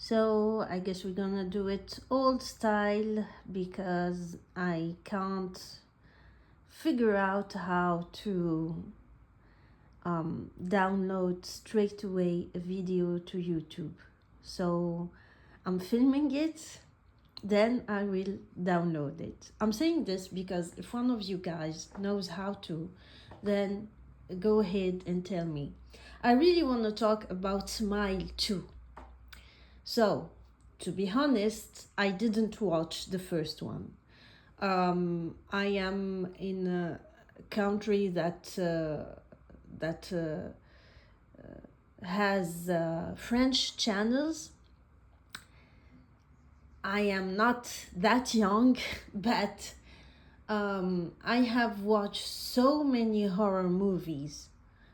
So I guess we're gonna do it old style because I can't figure out how to download straight away a video to YouTube. So I'm filming it, then I will download it. I'm saying this because if one of you guys knows how to, then go ahead and tell me. I really want to talk about Smile too. So, to be honest, I didn't watch the first one. I am in a country that has French channels. I am not that young, but I have watched so many horror movies,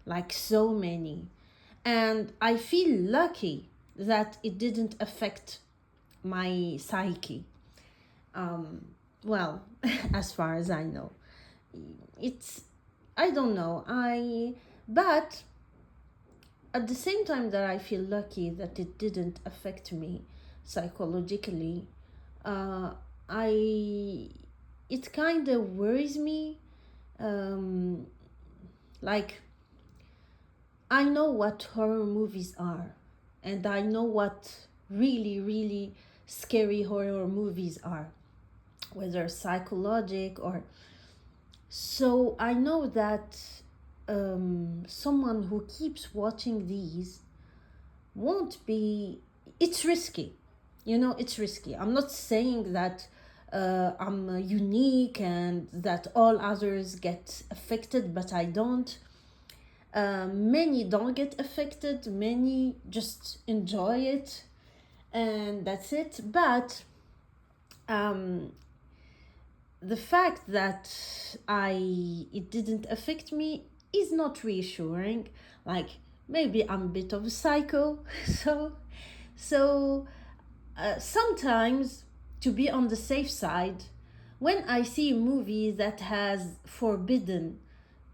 like so many, and I feel lucky that it didn't affect my psyche. Um, well, as far as I know, it's I don't know. But at the same time that I feel lucky that it didn't affect me psychologically, uh, I it kind of worries me. Um, like I know what horror movies are, and I know what really scary horror movies are, whether psychologic or so. I know that someone who keeps watching these won't be. It's risky, it's risky. I'm not saying that I'm unique and that all others get affected, but I don't. Many don't get affected, many just enjoy it, and that's it. But um, the fact that it didn't affect me is not reassuring. Like maybe I'm a bit of a psycho, so sometimes, to be on the safe side, when I see a movie that has forbidden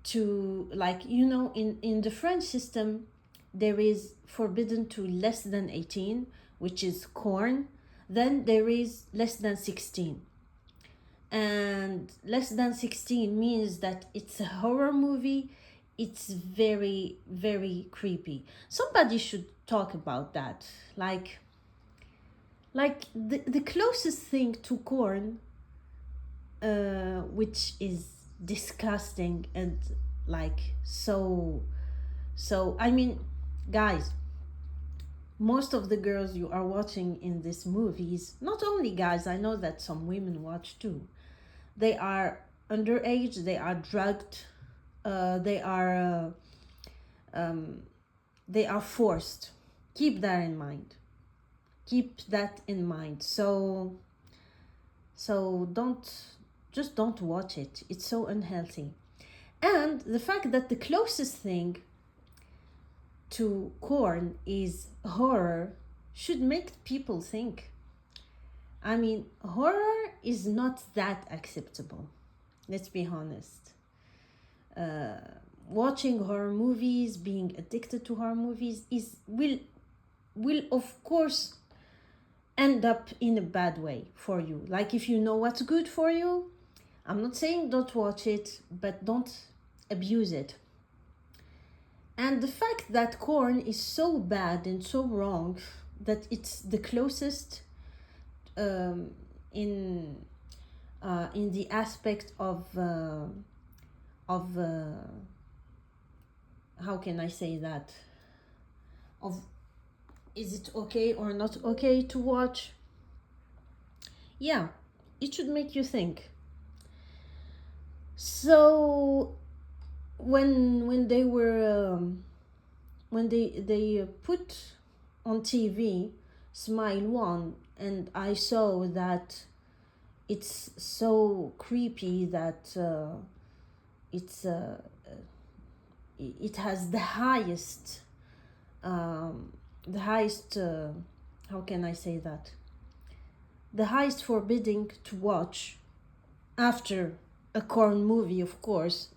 to, like, in the French system, there is forbidden to less than 18, which is corn. Then there is less than 16, and less than 16 means that it's a horror movie. It's very creepy. Somebody should talk about that. Like the closest thing to corn, which is disgusting and like so I mean, guys, most of the girls you are watching in these movies, not only guys, I know that some women watch too, they are underage, they are drugged, they are forced. Keep that in mind. Keep that in mind. So don't watch it. It's so unhealthy. And the fact that the closest thing to corn is horror should make people think. I mean, horror is not that acceptable. Let's be honest. Watching horror movies, being addicted to horror movies will of course end up in a bad way for you. Like, if you know what's good for you, I'm not saying don't watch it, but don't abuse it. And the fact that corn is so bad and so wrong that it's the closest um, in the aspect of how can I say that, of is it okay or not okay to watch? Yeah, it should make you think. So when they were when they put on TV Smile 1, and I saw that it's so creepy that it's it has the highest how can I say that, the highest forbidding to watch after a corn movie, of course.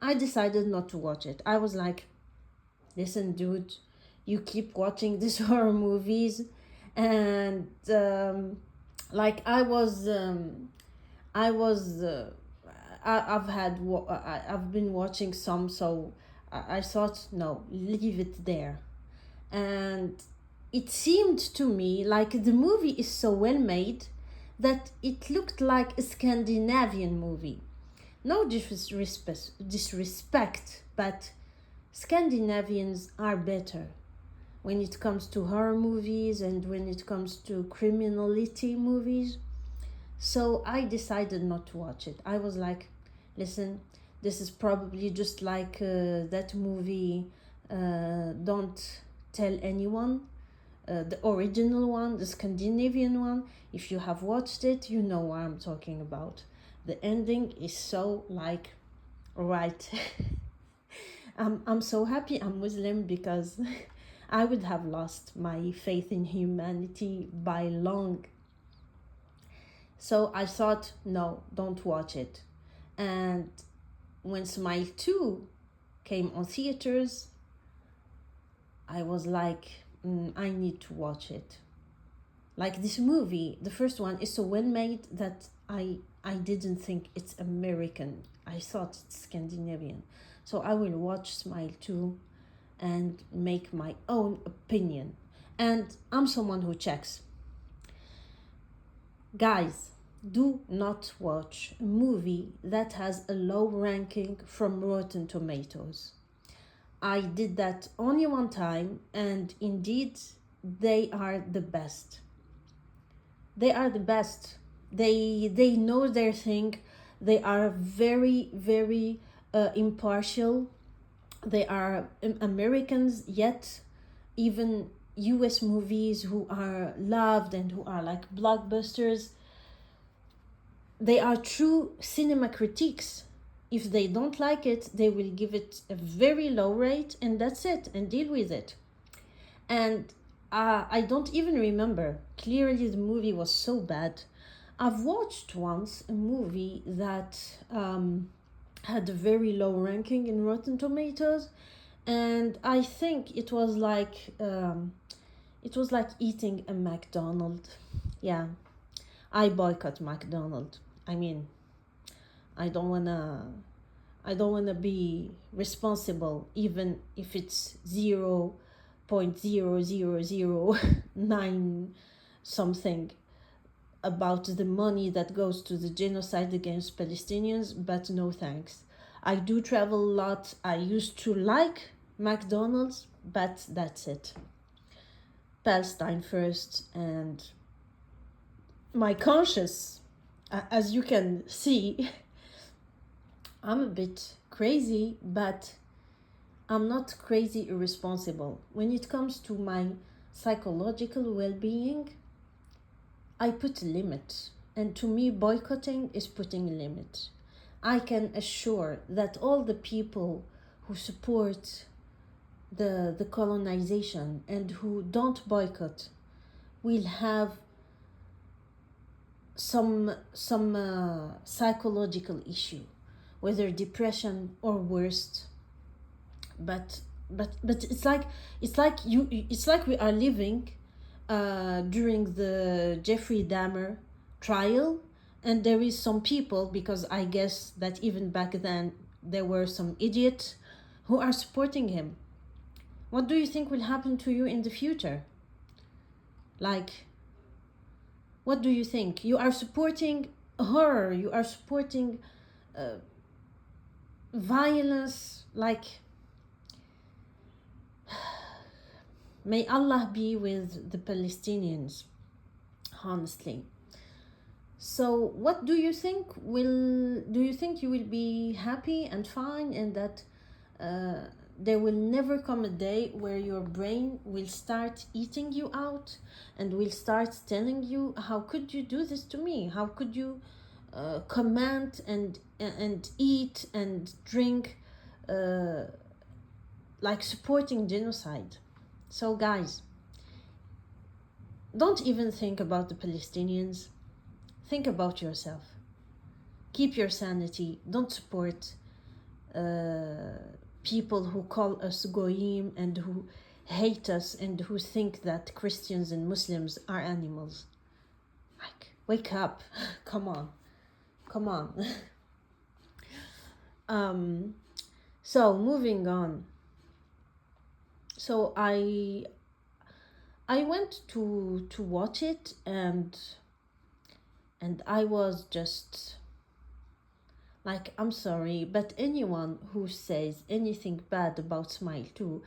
I decided not to watch it. I was like, listen, dude, you keep watching these horror movies. And like I was I've I've been watching some, so I thought, no, leave it there. And it seemed to me like the movie is so well made that it looked like a Scandinavian movie. No disrespect, but Scandinavians are better when it comes to horror movies and when it comes to criminality movies. So I decided not to watch it. I was like, listen, this is probably just like that movie, Don't Tell Anyone, the original one, the Scandinavian one. If you have watched it, you know what I'm talking about. The ending is so like, right. I'm so happy I'm Muslim, because I would have lost my faith in humanity by long. So I thought, no, don't watch it. And when Smile 2 came on theaters, I was like, I need to watch it. Like, this movie, the first one, is so well made that I didn't think it's American. I thought it's Scandinavian. So I will watch Smile 2 and make my own opinion. And I'm someone who checks. Guys, do not watch a movie that has a low ranking from Rotten Tomatoes. I did that only one time, and indeed, they are the best. They are the best. They know their thing. They are very, very impartial. They are Americans, yet even US movies who are loved and who are like blockbusters, they are true cinema critiques. If they don't like it, they will give it a very low rate, and that's it, and deal with it. And I don't even remember. Clearly, the movie was so bad. I've watched once a movie that had a very low ranking in Rotten Tomatoes, and I think it was like eating a McDonald's. Yeah, I boycott McDonald's. I mean, I don't wanna be responsible, even if it's 0.0009 something, about the money that goes to the genocide against Palestinians, but no thanks. I do travel a lot. I used to like McDonald's, but that's it. Palestine first. And my conscience, as you can see, I'm a bit crazy, but I'm not crazy irresponsible. When it comes to my psychological well-being, I put a limit. And to me, boycotting is putting a limit. I can assure that all the people who support the colonization and who don't boycott will have some psychological issue, whether depression or worse. But it's like we are living during the Jeffrey Dahmer trial, and there is some people, because I guess that even back then there were some idiots who are supporting him. What do you think will happen to you in the future? Like, what do you think? You are supporting horror, you are supporting violence. Like, may Allah be with the Palestinians, honestly. So what do you think you will be happy and fine, and that there will never come a day where your brain will start eating you out and will start telling you, how could you do this to me? How could you command and eat and drink like supporting genocide? So guys, don't even think about the Palestinians. Think about yourself. Keep your sanity. Don't support people who call us goyim and who hate us and who think that Christians and Muslims are animals. Like, wake up. Come on. Come on. So moving on. So I went to watch it, and I was just like, I'm sorry, but anyone who says anything bad about Smile 2,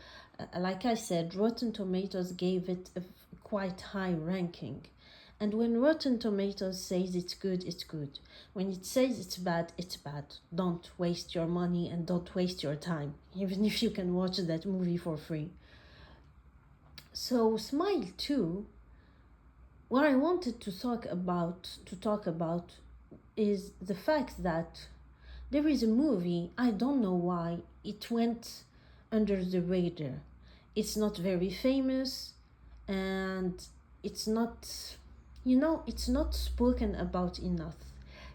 like I said, Rotten Tomatoes gave it a quite high ranking. And when Rotten Tomatoes says it's good, it's good. When it says it's bad, it's bad. Don't waste your money and don't waste your time, even if you can watch that movie for free. So Smile 2, what I wanted to talk about is the fact that there is a movie, I don't know why, it went under the radar. It's not very famous, and it's not, it's not spoken about enough.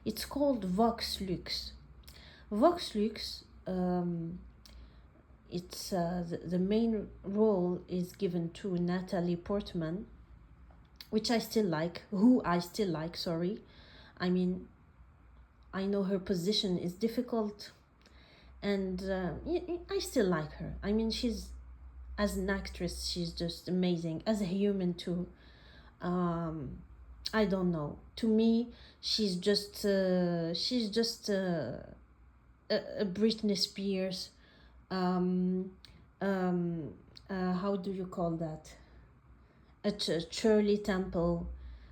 It's called Vox Lux. Vox Lux, it's the main role is given to Natalie Portman, which I still like, sorry. I mean, I know her position is difficult, and I still like her. I mean, as an actress, she's just amazing. As a human too, I don't know. To me, she's just a Britney Spears. How do you call that? A Shirley Temple.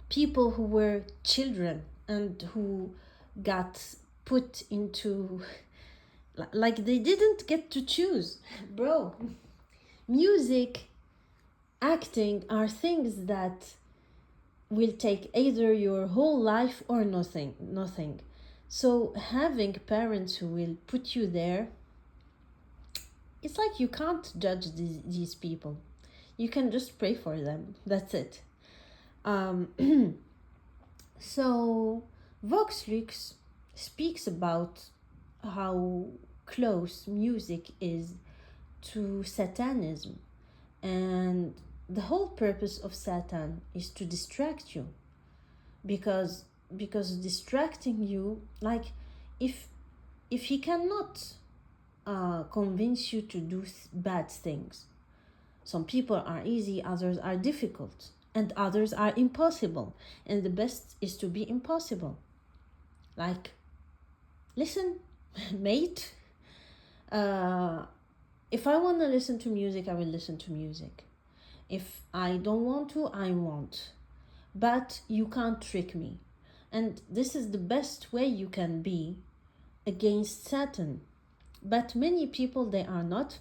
People who were children and who got put into, like, they didn't get to choose. Bro, music, acting are things that will take either your whole life or nothing. So having parents who will put you there, it's like you can't judge these people. You can just pray for them. That's it. So Vox Lux speaks about how close music is to Satanism, and the whole purpose of Satan is to distract you, because distracting you, like, if he cannot convince you to do bad things, some people are easy, others are difficult, and others are impossible, and the best is to be impossible. Like, listen, mate, if I want to listen to music, I will listen to music. If I don't want to, I won't. But you can't trick me. And this is the best way you can be against Satan. But many people, they are not.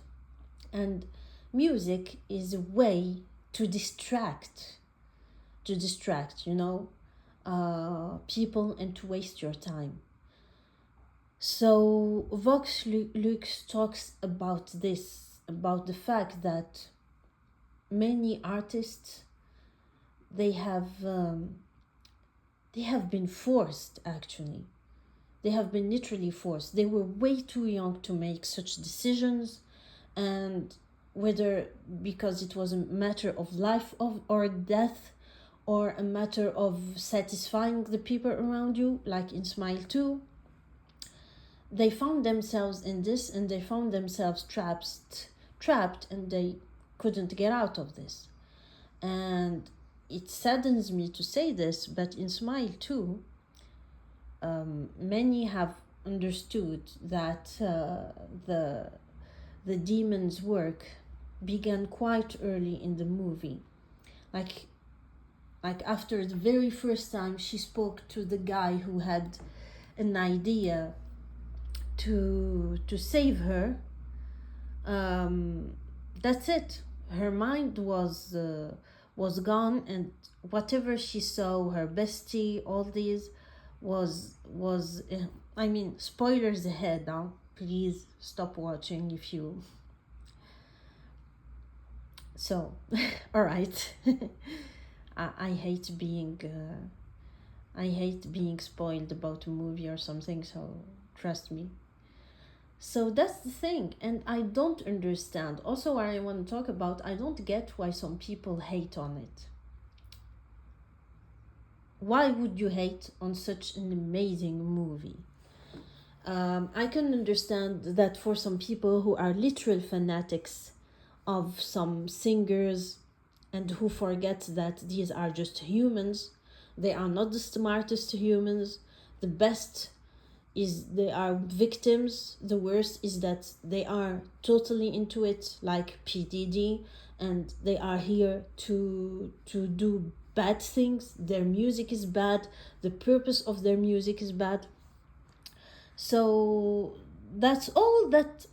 And music is a way to distract, people, and to waste your time. So Vox Lux talks about this, about the fact that many artists, they have been forced, actually. They have been literally forced. They were way too young to make such decisions, and whether because it was a matter of life or death, or a matter of satisfying the people around you, like in Smile 2, they found themselves in this, and they found themselves trapped, and they couldn't get out of this. And it saddens me to say this, but in Smile 2, many have understood that the demon's work began quite early in the movie. Like after the very first time she spoke to the guy who had an idea to save her, that's it. Her mind was gone, and whatever she saw, her bestie, all these, was I mean, spoilers ahead now. Please stop watching if you. So, all right. I hate being spoiled about a movie or something. So trust me. So that's the thing, and I don't understand. Also, what I want to talk about, I don't get why some people hate on it. Why would you hate on such an amazing movie? I can understand that for some people who are literal fanatics of some singers and who forget that these are just humans, they are not the smartest humans. The best is they are victims. The worst is that they are totally into it, like PDD, and they are here to do bad things. Their music is bad. The purpose of their music is bad. So that's all that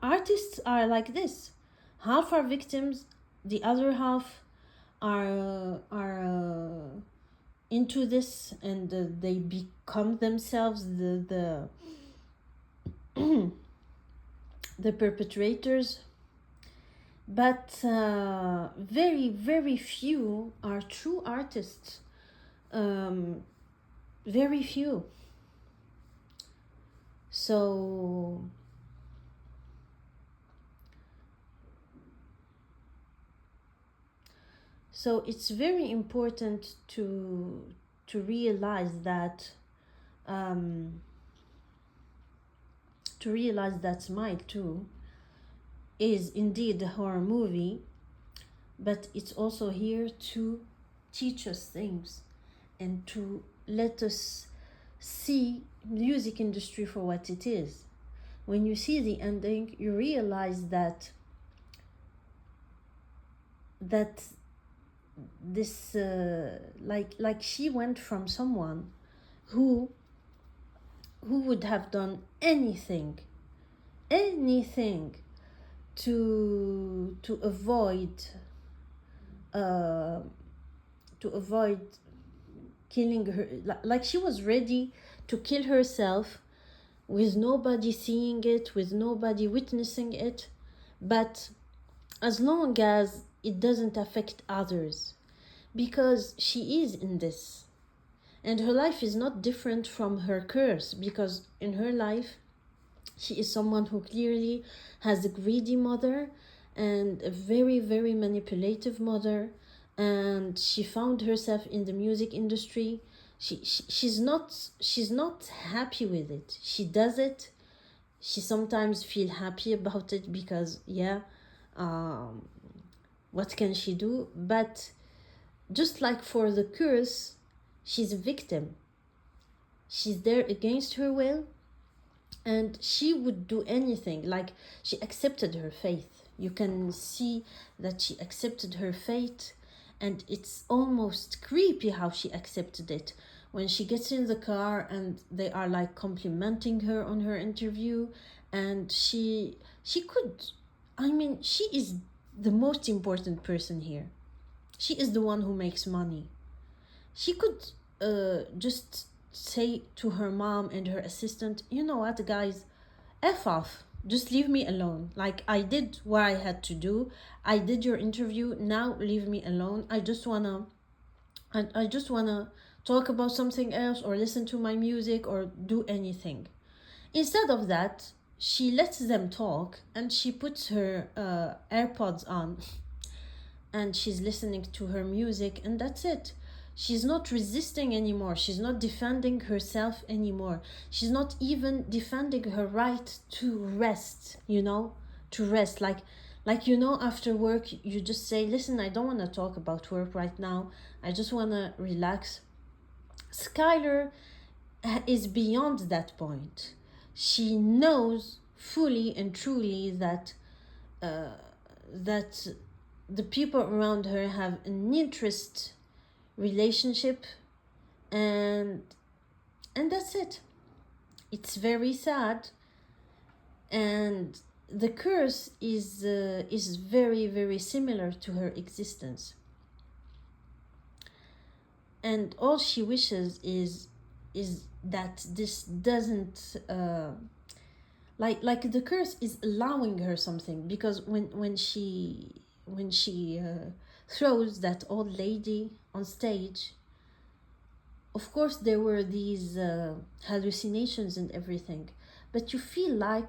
artists are like this. Half are victims, the other half are into this, and they become themselves the perpetrators. But very, very few are true artists. Very few. So it's very important to realize that Smile 2 is indeed a horror movie, but it's also here to teach us things and to let us see music industry for what it is. When you see the ending, you realize that this like she went from someone who would have done anything to avoid killing her. Like she was ready to kill herself with nobody seeing it, with nobody witnessing it, but as long as it doesn't affect others, because she is in this. And her life is not different from her curse, because in her life, she is someone who clearly has a greedy mother and a very, very manipulative mother. And she found herself in the music industry. She's not happy with it. She does it. She sometimes feel happy about it because, yeah, what can she do? But just like for the curse, she's a victim. She's there against her will, and she would do anything. Like, she accepted her fate. You can see that she accepted her fate, and it's almost creepy how she accepted it. When she gets in the car and they are like complimenting her on her interview, and she could, I mean, she is the most important person here. She is the one who makes money. She could just say to her mom and her assistant, you know what, guys, F off. Just leave me alone. Like, I did what I had to do. I did your interview. Now leave me alone. I just wanna talk about something else, or listen to my music, or do anything. Instead of that, she lets them talk and she puts her AirPods on and she's listening to her music, and that's it. She's not resisting anymore. She's not defending herself anymore. She's not even defending her right to rest, to rest. After work, you just say, listen, I don't want to talk about work right now. I just want to relax. Skylar is beyond that point. She knows fully and truly that that the people around her have an interest relationship, and that's it. It's very sad, and the curse is very, very similar to her existence, and all she wishes is that this doesn't like the curse is allowing her something, because when she throws that old lady on stage, of course there were these hallucinations and everything, but you feel like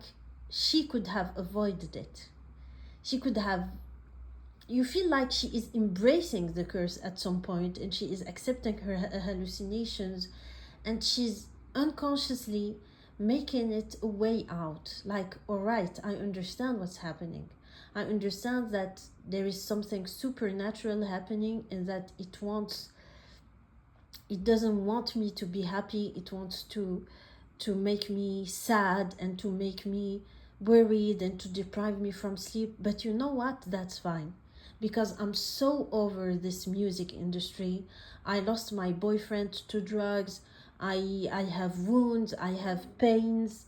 she could have avoided it. She could have, you feel like she is embracing the curse at some point, and she is accepting her hallucinations, and she's unconsciously making it a way out. Like, all right, I understand what's happening. I understand that there is something supernatural happening, and that it doesn't want me to be happy. It wants to make me sad, and to make me worried, and to deprive me from sleep. But you know what? That's fine, because I'm so over this music industry. I lost my boyfriend to drugs. I have wounds. I have pains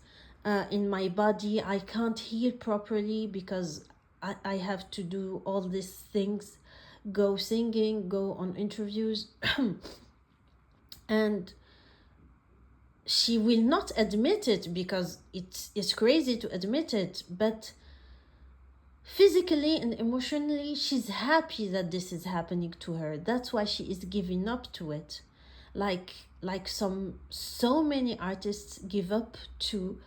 in my body. I can't heal properly because I have to do all these things, go singing, go on interviews. And she will not admit it, because it's crazy to admit it, but physically and emotionally she's happy that this is happening to her. That's why she is giving up to it. Like so many artists give up to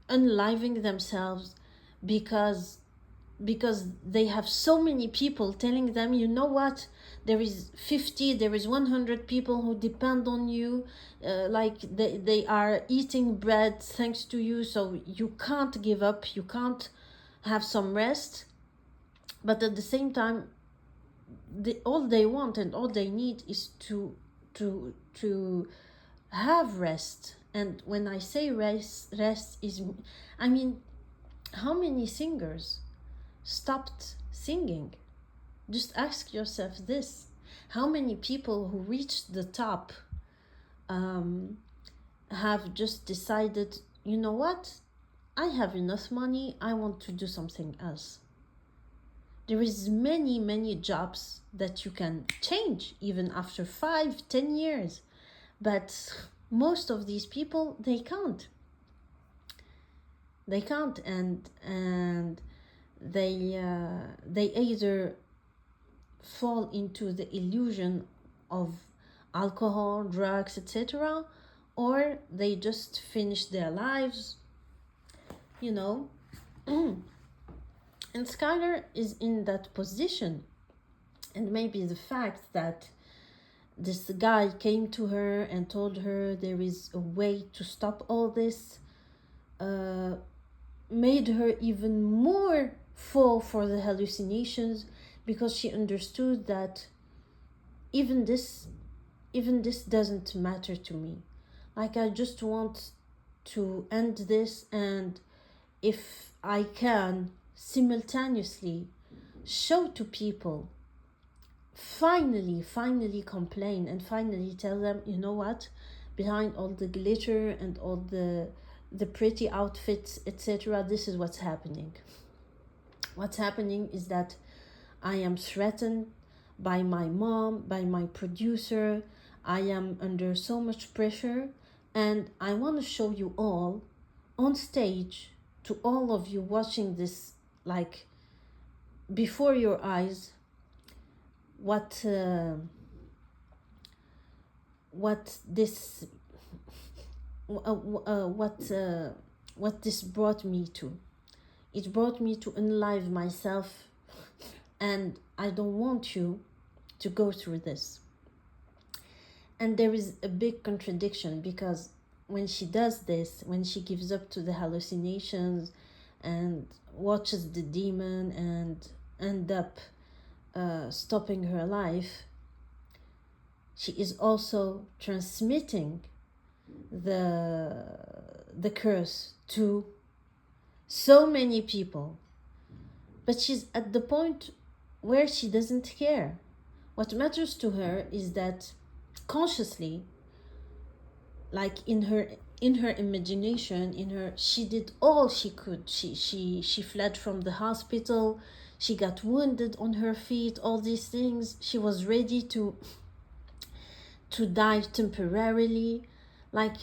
unliving themselves, because they have so many people telling them, you know what, there is 50, there is 100 people who depend on you, like they are eating bread thanks to you, so you can't give up, you can't have some rest. But at the same time, all they want and all they need is to have rest. And when I say rest is, I mean, how many singers stopped singing? Just ask yourself this. How many people who reached the top have just decided, you know what, I have enough money, I want to do something else. There is many jobs that you can change even after 5-10 years, but most of these people, they can't, and they either fall into the illusion of alcohol, drugs, etc., or they just finish their lives, you know. And Skylar is in that position. And maybe the fact that this guy came to her and told her there is a way to stop all this made her even more fall for the hallucinations, because she understood that even this doesn't matter to me. Like, I just want to end this, and if I can simultaneously show to people, finally complain, and finally tell them, you know what, behind all the glitter and all the pretty outfits, etc., this is what's happening. What's happening is that I am threatened by my mom, by my producer. I am under so much pressure, and I want to show you all on stage, to all of you watching this, like, before your eyes, what this what this brought me to. It brought me to unlive myself, and I don't want you to go through this. And there is a big contradiction, because when she does this, when she gives up to the hallucinations and watches the demon and end up stopping her life, she is also transmitting the curse to so many people. But she's at the point where she doesn't care. What matters to her is that consciously, like in her imagination, she did all she could. She fled from the hospital, she got wounded on her feet, all these things. She was ready to die temporarily. Like,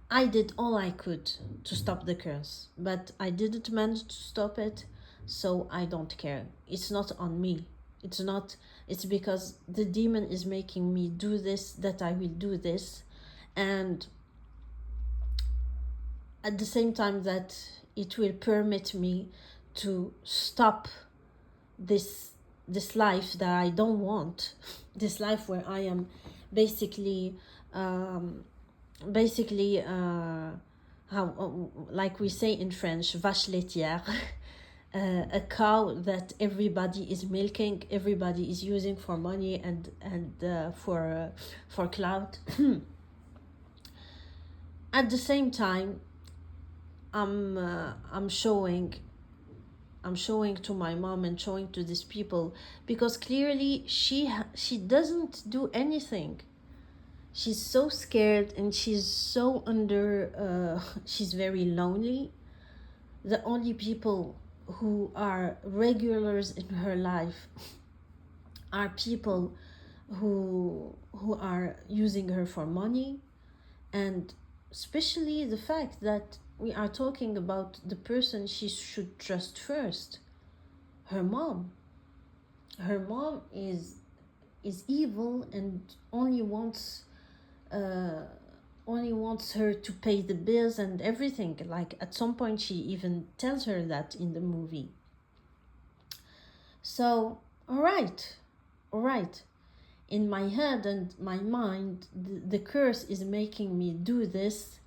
I did all I could to stop the curse, but I didn't manage to stop it, so I don't care. It's not on me. It's because the demon is making me do this that I will do this. And at the same time that it will permit me to stop this life that I don't want, this life where I am basically um, how like we say in French, vache laitière, a cow that everybody is milking, everybody is using for money and for clout. At the same time, I'm showing to my mom and showing to these people, because clearly she doesn't do anything. She's so scared and she's so under she's very lonely. The only people who are regulars in her life are people who are using her for money, and especially the fact that we are talking about the person she should trust first, her mom. Her mom is evil and uh, only wants her to pay the bills and everything. Like at some point she even tells her that in the movie. So all right, in my head and my mind, the curse is making me do this,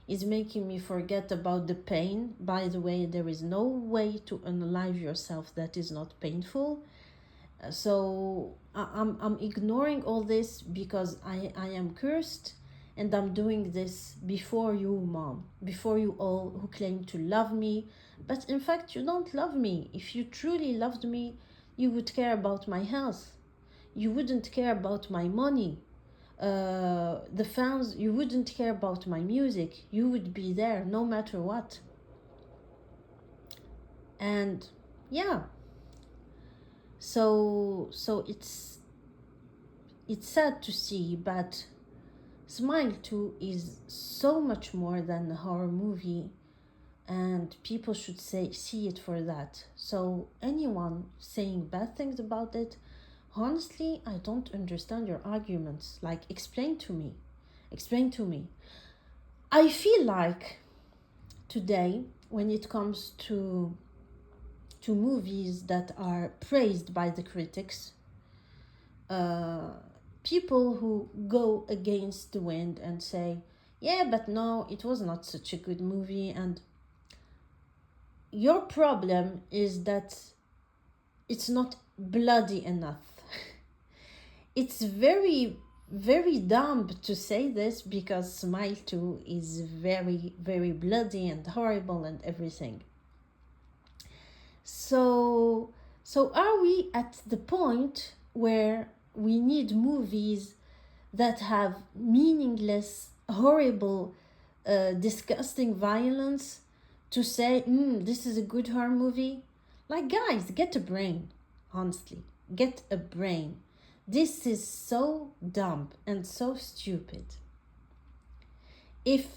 is making me forget about the pain. By the way, there is no way to unalive yourself that is not painful. So I'm ignoring all this because I am cursed, and I'm doing this before you, mom, before you all who claim to love me. But in fact, you don't love me. If you truly loved me, you would care about my health. You wouldn't care about my money. The fans, you wouldn't care about my music. You would be there no matter what. And yeah, so it's sad to see, but Smile 2 is so much more than a horror movie, and people should see it for that. So anyone saying bad things about it, honestly, I don't understand your arguments. Like, explain to me. I feel like today, when it comes to movies that are praised by the critics, people who go against the wind and say, yeah, but no, it was not such a good movie. And your problem is that it's not bloody enough. It's very, very dumb to say this, because Smile 2 is very, very bloody and horrible and everything. So are we at the point where we need movies that have meaningless, horrible, disgusting violence to say, this is a good horror movie? Like, guys, get a brain. Honestly, get a brain. This is so dumb and so stupid. If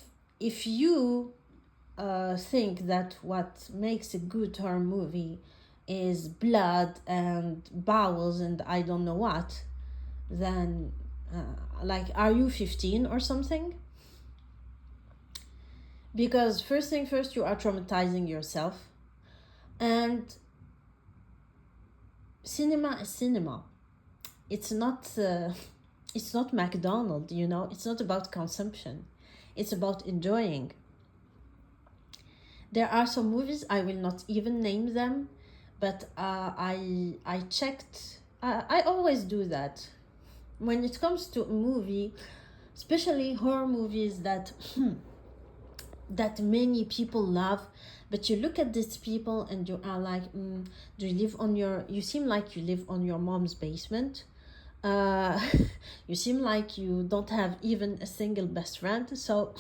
you think that what makes a good horror movie is blood and bowels and I don't know what, then like, are you 15 or something? Because first thing first, you are traumatizing yourself, and cinema is cinema. It's not McDonald's, you know. It's not about consumption. It's about enjoying. There are some movies, I will not even name them, but I checked. I always do that when it comes to a movie, especially horror movies that that many people love. But you look at these people and you are like, do you live on your? You seem like you live on your mom's basement. You seem like you don't have even a single best friend. So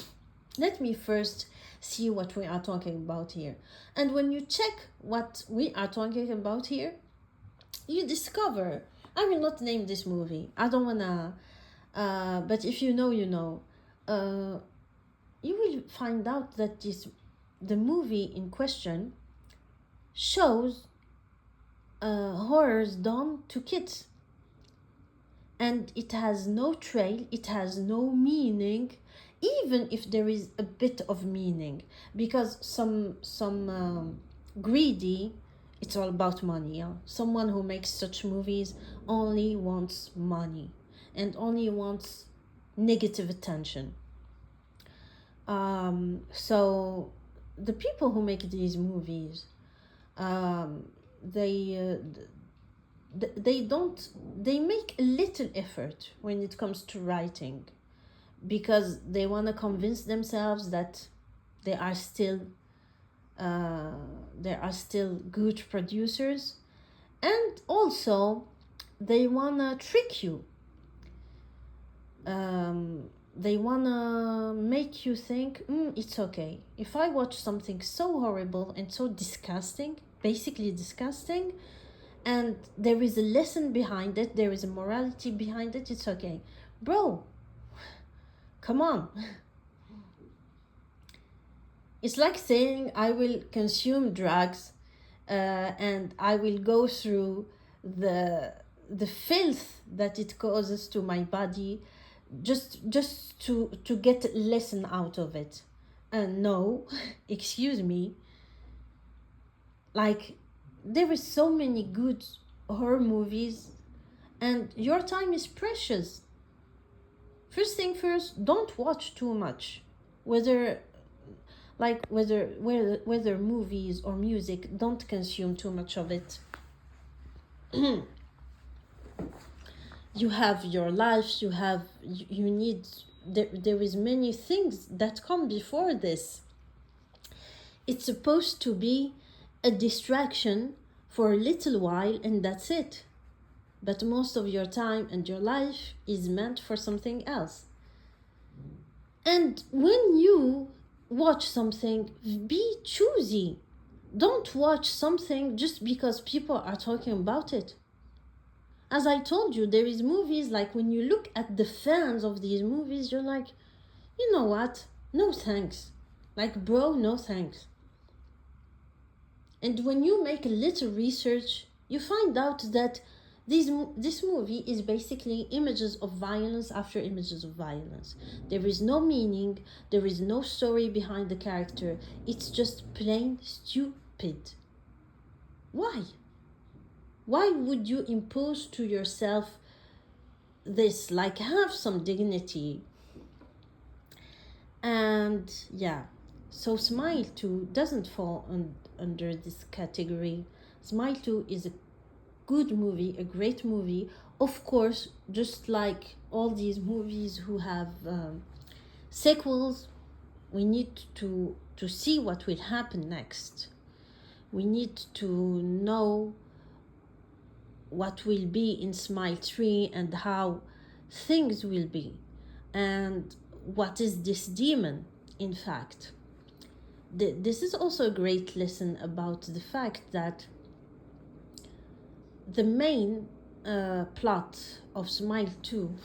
let me first see what we are talking about here. And when you check what we are talking about here, you discover, I will not name this movie, I don't wanna, but if you know, you know, you will find out that the movie in question shows horrors done to kids, and it has no trail, it has no meaning, even if there is a bit of meaning, because some greedy, it's all about money. Yeah? Someone who makes such movies only wants money and only wants negative attention. So the people who make these movies, um, they they don't, they make a little effort when it comes to writing, because they want to convince themselves that they are still good producers, and also they want to trick you. They want to make you think, it's okay if I watch something so horrible and so disgusting, basically disgusting, and there is a lesson behind it, there is a morality behind it, it's okay. Bro, come on. It's like saying I will consume drugs and I will go through the filth that it causes to my body just to get a lesson out of it. No, excuse me. Like, there is so many good horror movies, and your time is precious. First thing first, don't watch too much. Whether movies or music, don't consume too much of it. You have your life, you need, there is many things that come before this. It's supposed to be a distraction for a little while, and that's it. But most of your time and your life is meant for something else. And when you watch something, be choosy. Don't watch something just because people are talking about it. As I told you, there is movies, like when you look at the fans of these movies, you're like, you know what? No thanks. Like, bro, no thanks. And when you make a little research, you find out that this movie is basically images of violence after images of violence. There is no meaning, there is no story behind the character. It's just plain stupid. Why? Why would you impose to yourself this? Like, have some dignity. And yeah, so Smile 2 doesn't fall under this category. Smile 2 is a good movie, a great movie. Of course, just like all these movies who have sequels, we need to see what will happen next. We need to know what will be in Smile 3 and how things will be, and what is this demon, in fact. This is also a great lesson about the fact that the main plot of Smile 2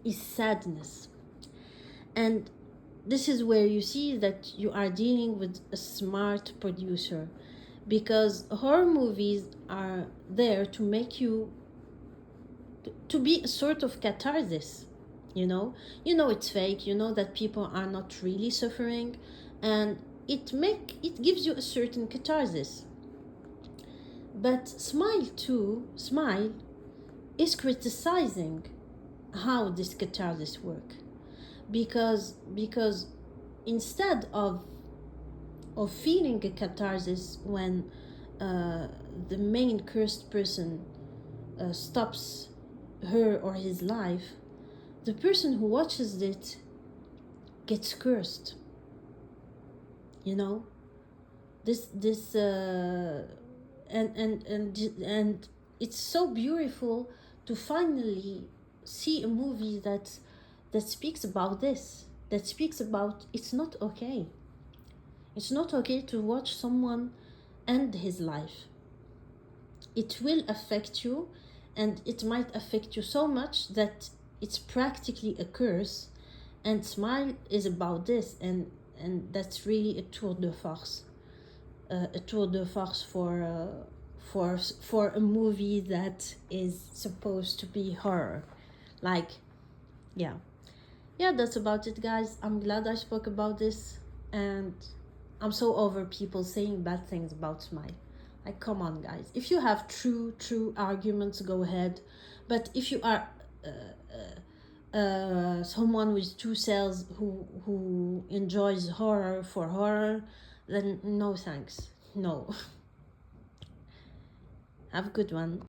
is sadness. And this is where you see that you are dealing with a smart producer, because horror movies are there to make you to be a sort of catharsis. You know it's fake, you know that people are not really suffering, and it gives you a certain catharsis. But Smile is criticizing how this catharsis work, because instead of feeling a catharsis when the main cursed person stops her or his life, the person who watches it gets cursed. This and it's so beautiful to finally see a movie that speaks about this, that speaks about it's not okay. It's not okay to watch someone end his life. It will affect you, and it might affect you so much that it's practically a curse. And Smile is about this, and that's really a tour de force. For a movie that is supposed to be horror. Like, yeah. yeah, that's about it, guys. I'm glad I spoke about this, and I'm so over people saying bad things about Smile. Like, come on, guys. If you have true arguments, go ahead. But if you are someone with two cells who enjoys horror for horror, then no thanks. No. Have a good one.